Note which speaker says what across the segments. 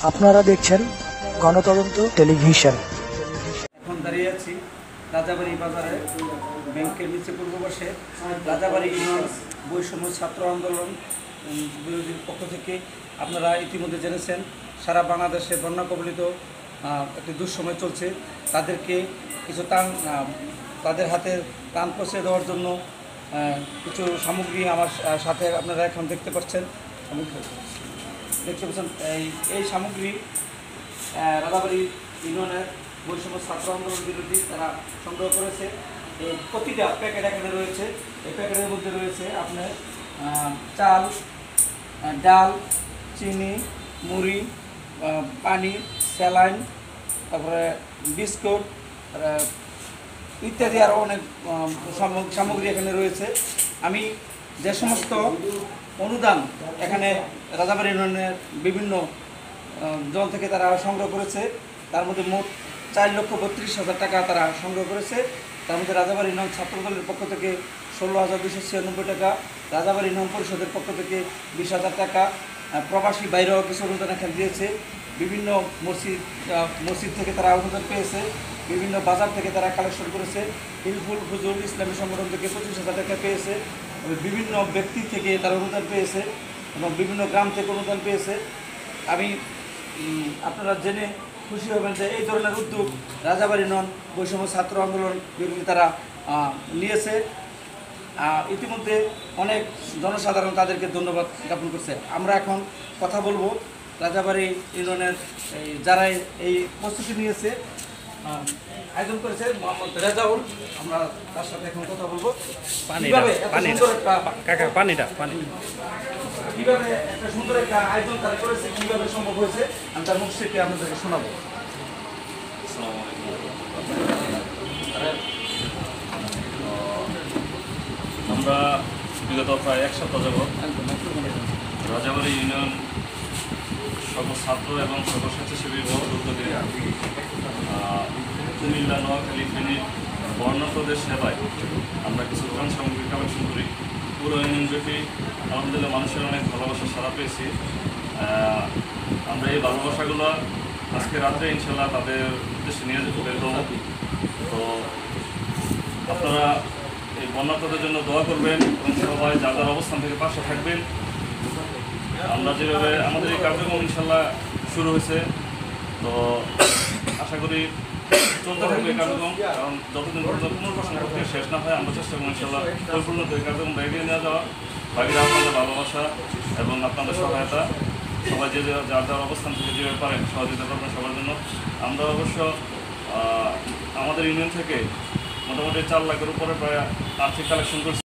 Speaker 1: আপনারা দেখছেন গণতদন্ত টেলিভিশন।
Speaker 2: এখন দাঁড়িয়ে আছি রাজাবাড়ি বাজারে ব্যাংকের নিচে পূর্ব পাশে রাজাবাড়ি ইউনিয়ন বৈষম্য ছাত্র আন্দোলন বিরোধীর পক্ষ থেকে আপনারা ইতিমধ্যে জেনেছেন সারা বাংলাদেশে বন্যা কবলিত একটি দুঃসময় চলছে। তাদেরকে কিছু তাদের হাতে ত্রাণ পৌঁছে দেওয়ার জন্য কিছু সামগ্রী আমার সাথে আপনারা এখন দেখতে পাচ্ছেন। এই সামগ্রী রাজাবাড়ি ইউনিয়নের বৈষম্য ছাত্র আন্দোলন বিরোধী তারা সংগ্রহ করেছে। এই প্রতিটা প্যাকেট এখানে রয়েছে। এই প্যাকেটের মধ্যে রয়েছে আপনার চাল, ডাল, চিনি, মুড়ি, পানি, স্যালাইন, তারপরে বিস্কুট ইত্যাদি আরও অনেক সামগ্রী এখানে রয়েছে। আমি যে সমস্ত অনুদান এখানে রাজাবাড়ি ইউনিয়নের বিভিন্ন জন থেকে তারা সংগ্রহ করেছে, তার মধ্যে মোট 4,32,000 টাকা তারা সংগ্রহ করেছে। তার মধ্যে রাজাবাড়ি ইউনিয়ন ছাত্রদলের পক্ষ থেকে 16,296 টাকা, রাজাবাড়ি ইউনিয়ন পরিষদের পক্ষ থেকে 20,000 টাকা, প্রবাসী বাইরেও কিছু অনুদান এখানে দিয়েছে। বিভিন্ন মসজিদ থেকে তারা অনুদান পেয়েছে, বিভিন্ন বাজার থেকে তারা কালেকশন করেছে। হিলফুল ফুজুল ইসলামী সংগঠন থেকে 25,000 টাকা পেয়েছে, বিভিন্ন ব্যক্তি থেকে তারা অনুদান পেয়েছে এবং বিভিন্ন গ্রাম থেকে অনুদান পেয়েছে। আমি আপনারা জেনে খুশি হবেন যে এই ধরনের উদ্যোগ রাজাবাড়ি ইউনিয়ন বৈষম্য ছাত্র আন্দোলন বিরোধী তারা নিয়েছে। ইতিমধ্যে অনেক জনসাধারণ তাদেরকে ধন্যবাদ জ্ঞাপন করছে। আমরা এখন কথা বলবো রাজাবাড়ি ইউনিয়নের যারা এই প্রস্তুতি নিয়েছে, আয়োজন করেছে মোহাম্মদ রেজাউল। আমরা তার সাথে এখন কথা বলবো কিভাবে একটা সুন্দর একটা আয়োজন তারা করেছে, কিভাবে সম্ভব হয়েছে আমি তার মুখ থেকে আপনাদেরকে শোনাবো।
Speaker 3: আমরা বিগত প্রায় এক সপ্তাহ যাবৎ রাজাবাড়ি ইউনিয়ন সকল ছাত্র এবং সকল স্বেচ্ছাসেবী উদ্যোগে কুমিল্লা, নোয়াখালী, ফেনী বর্ণাঢ্যদের সেবায় আমরা কিছু ত্রাণ সামগ্রী কালেকশন করি। পুরো ইউনিয়নব্যাপী আলহামদুলিল্লাহ মানুষের অনেক ভালোবাসা সাড়া পেয়েছি। আমরা এই ভালোবাসাগুলো আজকে রাত্রে ইনশাল্লাহ তাদের উদ্দেশ্যে নিয়ে যেতে বের হব। তো আপনারা এই বন্যার্থদের জন্য দোয়া করবেন এবং সবাই যার যার অবস্থান থেকে পাশে থাকবেন। আমরা যেভাবে আমাদের এই কার্যক্রম ইনশাল্লাহ শুরু হয়েছে, তো আশা করি চলতে থাকবে এই কার্যক্রম, কারণ যতদিন পর্যন্ত পুনর্বাসন প্রক্রিয়া শেষ না হয় আমরা চেষ্টা করব ইনশাল্লাহ পরিপূর্ণ এই কার্যক্রমটা এগিয়ে নিয়ে যাওয়া। বাকিরা আপনাদের ভালোবাসা এবং আপনাদের সহায়তা, সবাই যে যার যার অবস্থান থেকে যেভাবে পারেন সহযোগিতা করবেন সবার জন্য। আমরা অবশ্য আমাদের ইউনিয়ন থেকে মোটামুটি 4 লাখের উপরে প্রায় আর্থিক কালেকশন করছি।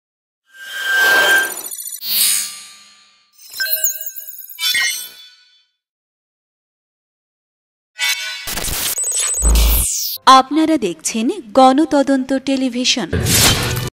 Speaker 4: আপনারা দেখছেন গণতদন্ত টেলিভিশন।